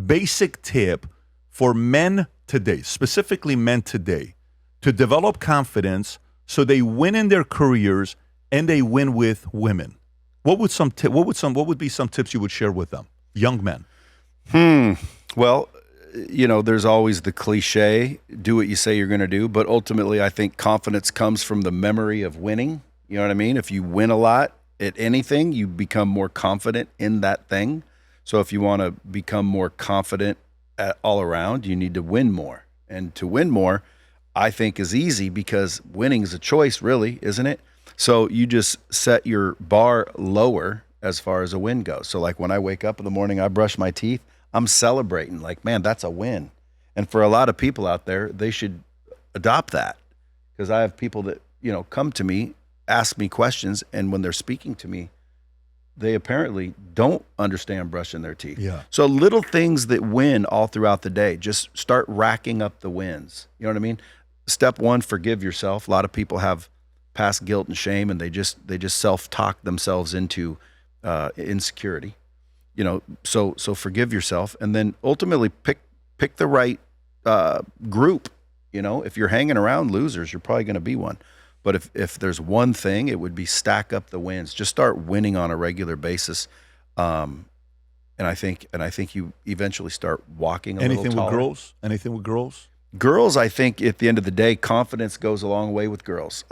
basic tip for men today, specifically men today, to develop confidence so they win in their careers and they win with women? What would be some tips you would share with them, young men? Well, there's always the cliche, do what you say you're going to do. But ultimately, I think confidence comes from the memory of winning. You know what I mean? If you win a lot at anything, you become more confident in that thing. So if you want to become more confident all around, you need to win more. And to win more, I think, is easy because winning is a choice, really, isn't it? So you just set your bar lower as far as a win goes. So like when I wake up in the morning, I brush my teeth, I'm celebrating like, man, that's a win. And for a lot of people out there, they should adopt that, because I have people that, come to me, ask me questions, and when they're speaking to me, they apparently don't understand brushing their teeth. Yeah. So little things that win all throughout the day, just start racking up the wins. You know what I mean? Step one, forgive yourself. A lot of people have past guilt and shame, and they just self-talk themselves into insecurity. So forgive yourself, and then ultimately pick the right group. If you're hanging around losers, you're probably going to be one. But if there's one thing, it would be stack up the wins. Just start winning on a regular basis, and I think you eventually start walking a little taller. Anything with girls? Girls, I think at the end of the day, confidence goes a long way with girls.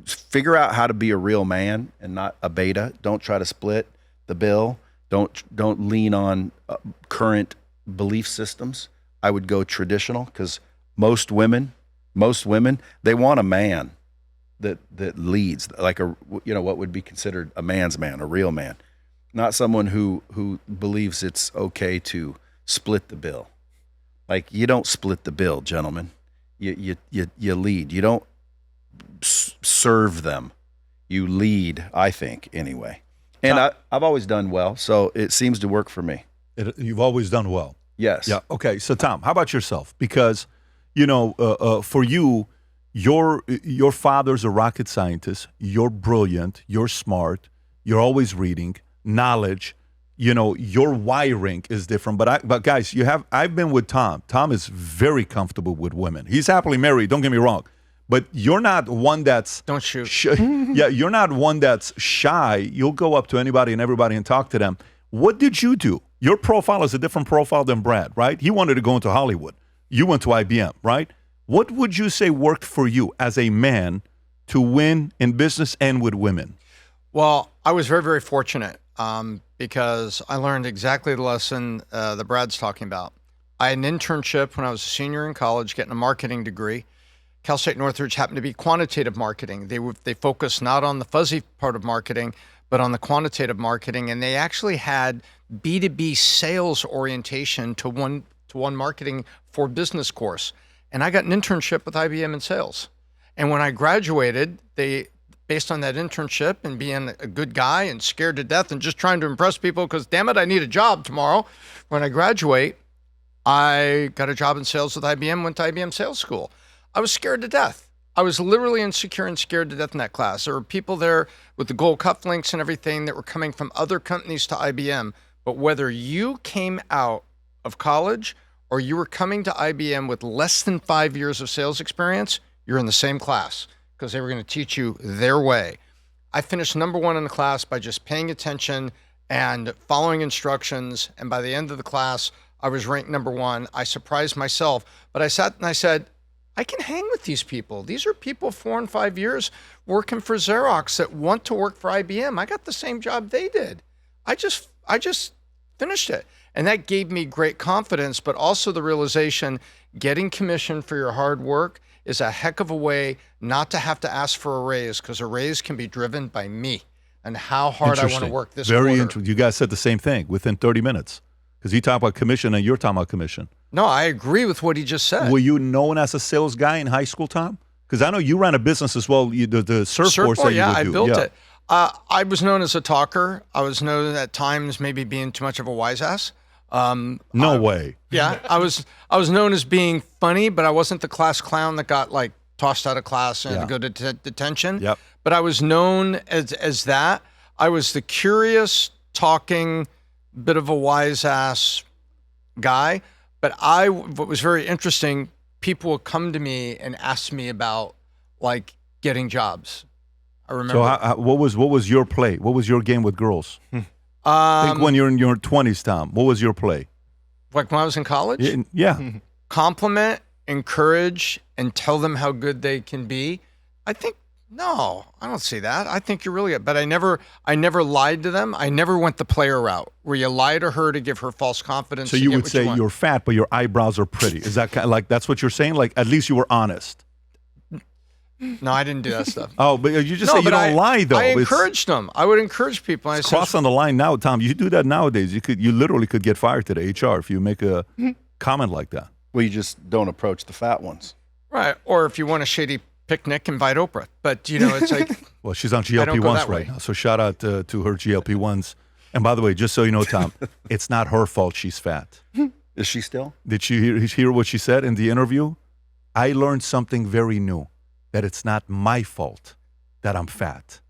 Figure out how to be a real man and not a beta. Don't try to split the bill. Don't lean on current belief systems. I would go traditional, because most women, they want a man that leads, like what would be considered a man's man, a real man, not someone who believes it's okay to split the bill. Like, you don't split the bill, gentlemen. You lead. You don't serve them. You lead, I think, anyway. And I've always done well, so it seems to work for me. You've always done well. Yes. Yeah. Okay. So Tom, how about yourself? Because for you, your father's a rocket scientist. You're brilliant. You're smart. You're always reading. Knowledge. Your wiring is different. But guys, I've been with Tom. Tom is very comfortable with women. He's happily married. Don't get me wrong. But you're not one that's don't shoot. Yeah, you're not one that's shy. You'll go up to anybody and everybody and talk to them. What did you do? Your profile is a different profile than Brad, right? He wanted to go into Hollywood. You went to IBM, right? What would you say worked for you as a man to win in business and with women? Well, I was very, very fortunate because I learned exactly the lesson that Brad's talking about. I had an internship when I was a senior in college, getting a marketing degree. Cal State Northridge happened to be quantitative marketing. They focused not on the fuzzy part of marketing, but on the quantitative marketing. And they actually had B2B sales orientation to one marketing for business course. And I got an internship with IBM in sales. And when I graduated, based on that internship and being a good guy and scared to death and just trying to impress people, because damn it, I need a job tomorrow. When I graduate, I got a job in sales with IBM, went to IBM sales school. I was scared to death. I was literally insecure and scared to death in that class. There were people there with the gold cufflinks and everything that were coming from other companies to IBM. But whether you came out of college or you were coming to IBM with less than 5 years of sales experience, you're in the same class because they were going to teach you their way. I finished number one in the class by just paying attention and following instructions. And by the end of the class, I was ranked number one. I surprised myself, but I sat and I said, I can hang with these people. These are people 4 and 5 years working for Xerox that want to work for IBM. I got the same job they did. I just finished it. And that gave me great confidence, but also the realization getting commission for your hard work is a heck of a way not to have to ask for a raise, because a raise can be driven by me and how hard I want to work this quarter. Very interesting. You guys said the same thing within 30 minutes, because he talked about commission and you're talking about commission. No, I agree with what he just said. Were you known as a sales guy in high school, Tom? Because I know you ran a business as well, the surfboard that you would do. I built it. I was known as a talker. I was known at times maybe being too much of a wise ass. No way. Yeah, I was known as being funny, but I wasn't the class clown that got like tossed out of class and go to detention. Yep. But I was known as that. I was the curious, talking, bit of a wise ass guy, but what was very interesting, people would come to me and ask me about like getting jobs. I remember. So what was your play? What was your game with girls? Think when you're in your 20s, Tom. What was your play? Like when I was in college? Yeah. Compliment, encourage, and tell them how good they can be. I think, no, I don't see that. I think you're really good. But I never lied to them. I never went the player route where you lie to her to give her false confidence. So you would say you're fat, but your eyebrows are pretty. Is that kind of like, that's what you're saying? Like, at least you were honest. No, I didn't do that stuff. Oh, but you just say you don't lie, though. I encouraged them. I would encourage people. It's cross on the line now, Tom. You do that nowadays. You literally could get fired today, HR, if you make a comment like that. Well, you just don't approach the fat ones. Right. Or if you want a shady picnic, invite Oprah. But, it's like... Well, she's on GLP-1s right now, so shout out to her GLP-1s. And by the way, just so you know, Tom, it's not her fault she's fat. Is she still? Did you hear what she said in the interview? I learned something very new, that it's not my fault that I'm fat.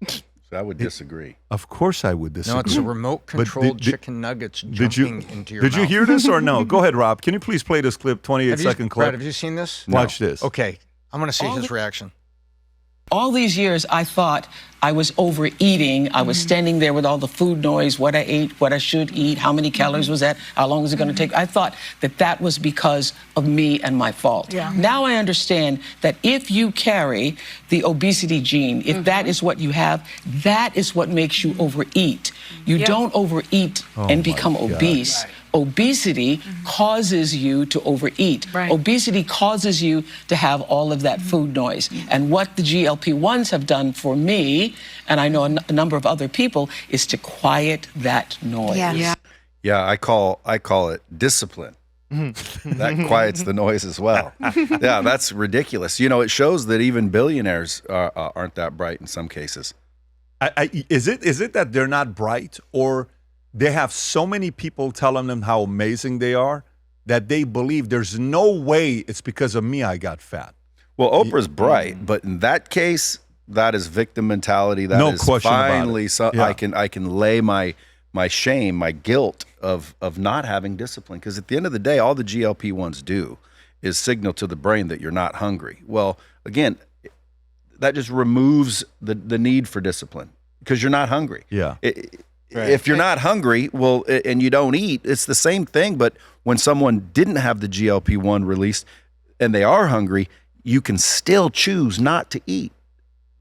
So I would disagree. Of course I would disagree. No, it's a remote-controlled chicken nuggets jumping into your mouth. Did you hear this or no? Go ahead, Rob. Can you please play this clip, 28-second clip? Brad, have you seen this? Watch this. Okay. I'm going to see his reaction. All these years, I thought I was overeating. I was standing there with all the food noise, what I ate, what I should eat, how many calories was that, how long is it going to take. I thought that was because of me and my fault. Yeah. Now I understand that if you carry the obesity gene, if that is what you have, that is what makes you overeat. You don't overeat and become obese. Right. Obesity causes you to overeat. Right. Obesity causes you to have all of that food noise. And what the GLP-1s have done for me, and I know a number of other people, is to quiet that noise. Yeah, I call it discipline. That quiets the noise as well. Yeah, that's ridiculous. It shows that even billionaires aren't that bright in some cases. Is it that they're not bright, or they have so many people telling them how amazing they are that they believe there's no way it's because of me I got fat? Well, Oprah's bright, but in that case, that is victim mentality. That is finally I can lay my shame, my guilt of not having discipline. Because at the end of the day, all the GLP-1s do is signal to the brain that you're not hungry. Well, again, that just removes the need for discipline because you're not hungry. Yeah. Right. If you're not hungry, well, and you don't eat, it's the same thing. But when someone didn't have the GLP-1 released and they are hungry, you can still choose not to eat,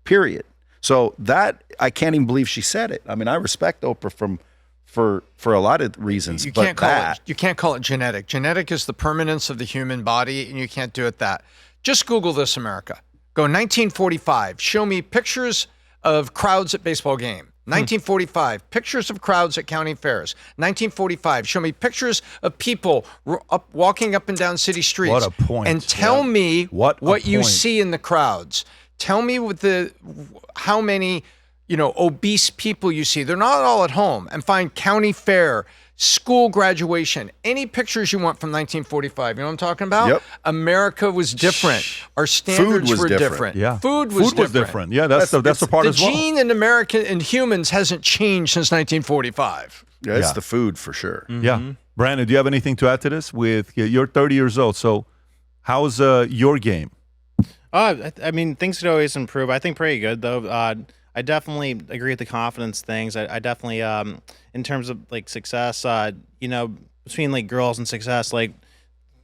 period. So that, I can't even believe she said it. I mean, I respect Oprah for a lot of reasons. You can't call it genetic. Genetic is the permanence of the human body, and you can't do it that. Just Google this, America. Go 1945. Show me pictures of crowds at baseball game. 1945, pictures of crowds at county fairs. 1945, show me pictures of people walking up and down city streets. What a point. And tell me what you see in the crowds. Tell me how many, obese people you see. They're not all at home. And find county fair, school graduation, any pictures you want from 1945. You know what I'm talking about? Yep. America was different. Our standards were different. Yeah. Food was different. Yeah, that's the part as well. The gene in America and humans hasn't changed since 1945. Yeah, it's the food for sure. Mm-hmm. Yeah. Brandon, do you have anything to add to this? You're 30 years old, so how's your game? I mean, things could always improve. I think pretty good, though. I definitely agree with the confidence things. I definitely, in terms of like success, between like girls and success, like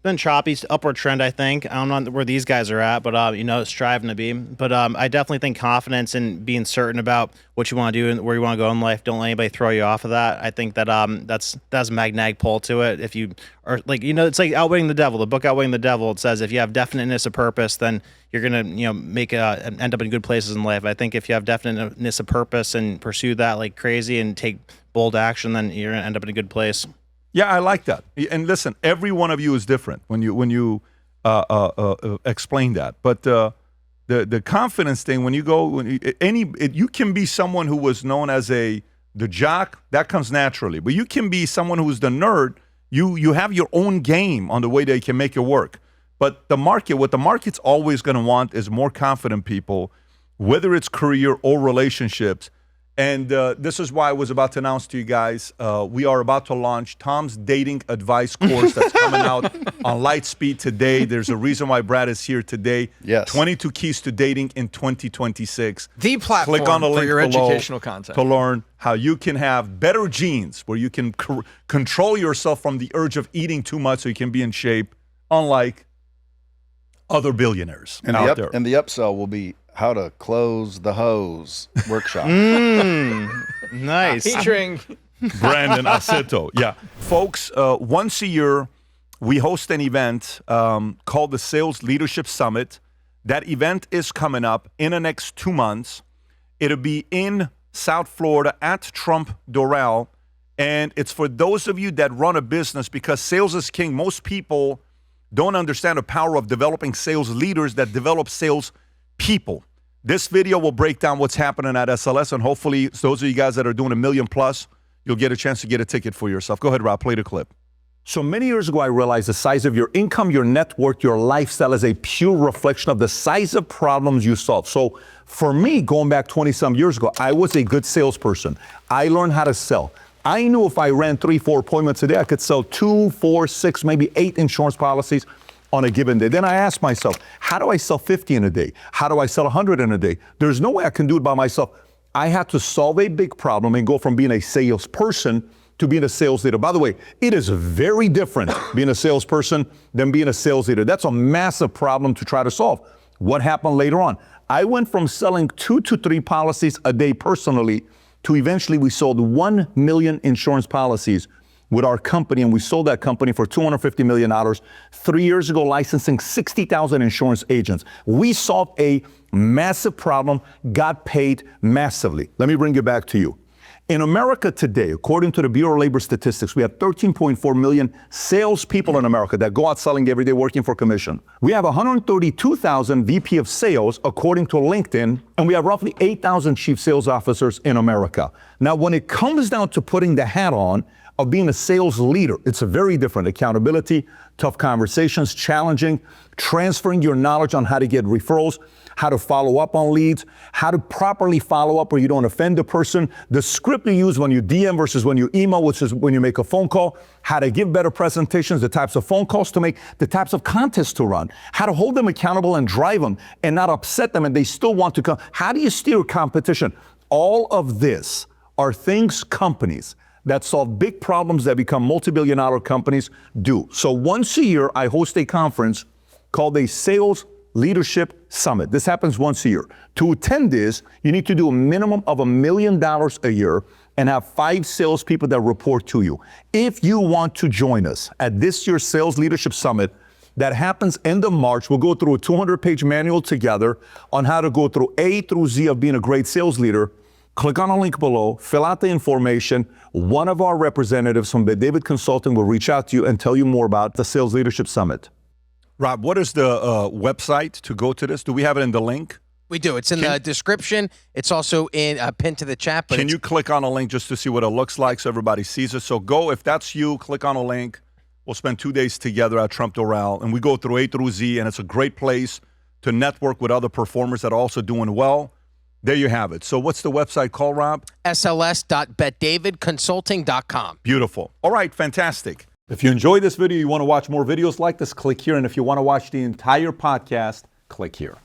been choppy, upward trend. I think I don't know where these guys are at, but striving to be. But I definitely think confidence and being certain about what you want to do and where you want to go in life. Don't let anybody throw you off of that. I think that that's a magnetic pull to it. If you are like it's like Outwitting the Devil. The book Outwitting the Devil. It says if you have definiteness of purpose, then you're gonna make end up in good places in life. I think if you have definiteness of purpose and pursue that like crazy and take bold action, then you're gonna end up in a good place. Yeah, I like that. And listen, every one of you is different when you explain that. But the confidence thing, when you go, you can be someone who was known as the jock. That comes naturally. But you can be someone who's the nerd. You have your own game on the way they can make it work. But what the market's always going to want is more confident people, whether it's career or relationships. And this is why I was about to announce to you guys, we are about to launch Tom's dating advice course that's coming out on Lightspeed today. There's a reason why Brad is here today. Yes. 22 keys to dating in 2026. The platform Click on the for link your below educational content. to learn how you can have better genes, where you can control yourself from the urge of eating too much so you can be in shape, unlike other billionaires out there. And the upsell will be how to close the hose workshop. Nice. Featuring Brandon Aceto. Yeah. Folks, once a year, we host an event called the Sales Leadership Summit. That event is coming up in the next 2 months. It'll be in South Florida at Trump Doral. And it's for those of you that run a business, because sales is king. Most people don't understand the power of developing sales leaders that develop sales people. This video will break down what's happening at SLS, and hopefully those of you guys that are doing $1 million plus, you'll get a chance to get a ticket for yourself. Go ahead, Rob, play the clip. So many years ago, I realized the size of your income, your net worth, your lifestyle is a pure reflection of the size of problems you solve. So for me, going back 20-some years ago, I was a good salesperson. I learned how to sell. I knew if I ran 3-4 appointments a day, I could sell 2, 4, 6, maybe 8 insurance policies on a given day. Then I asked myself, how do I sell 50 in a day? How do I sell 100 in a day? There's no way I can do it by myself. I had to solve a big problem and go from being a salesperson to being a sales leader. By the way, it is very different being a salesperson than being a sales leader. That's a massive problem to try to solve. What happened later on? I went from selling 2 to 3 policies a day personally to eventually we sold 1 million insurance policies with our company, and we sold that company for $250 million. 3 years ago, licensing 60,000 insurance agents. We solved a massive problem, got paid massively. Let me bring it back to you. In America today, according to the Bureau of Labor Statistics, we have 13.4 million salespeople in America that go out selling every day working for commission. We have 132,000 VP of sales, according to LinkedIn, and we have roughly 8,000 chief sales officers in America. Now, when it comes down to putting the hat on of being a sales leader, it's a very different accountability, tough conversations, challenging, transferring your knowledge on how to get referrals, how to follow up on leads, how to properly follow up where you don't offend the person, the script you use when you DM versus when you email, which is when you make a phone call, how to give better presentations, the types of phone calls to make, the types of contests to run, how to hold them accountable and drive them and not upset them and they still want to come. How do you steer competition? All of this are things companies that solve big problems that become multi-billion-dollar companies do. So once a year, I host a conference called a Sales Leadership Summit. This happens once a year. To attend this, you need to do a minimum of $1 million a year and have 5 salespeople that report to you. If you want to join us at this year's Sales Leadership Summit, that happens end of March, we'll go through a 200-page manual together on how to go through A through Z of being a great sales leader. Click on a link below, fill out the information. One of our representatives from the David Consulting will reach out to you and tell you more about the Sales Leadership Summit. Rob, what is the website to go to this? Do we have it in the link? We do. It's in the description. It's also in pinned to the chat. But can you click on a link just to see what it looks like so everybody sees it? So go, if that's you, click on a link. We'll spend 2 days together at Trump Doral, and we go through A through Z, and it's a great place to network with other performers that are also doing well. There you have it. So what's the website called, Rob? sls.betdavidconsulting.com. Beautiful. All right, fantastic. If you enjoyed this video, you want to watch more videos like this, click here. And if you want to watch the entire podcast, click here.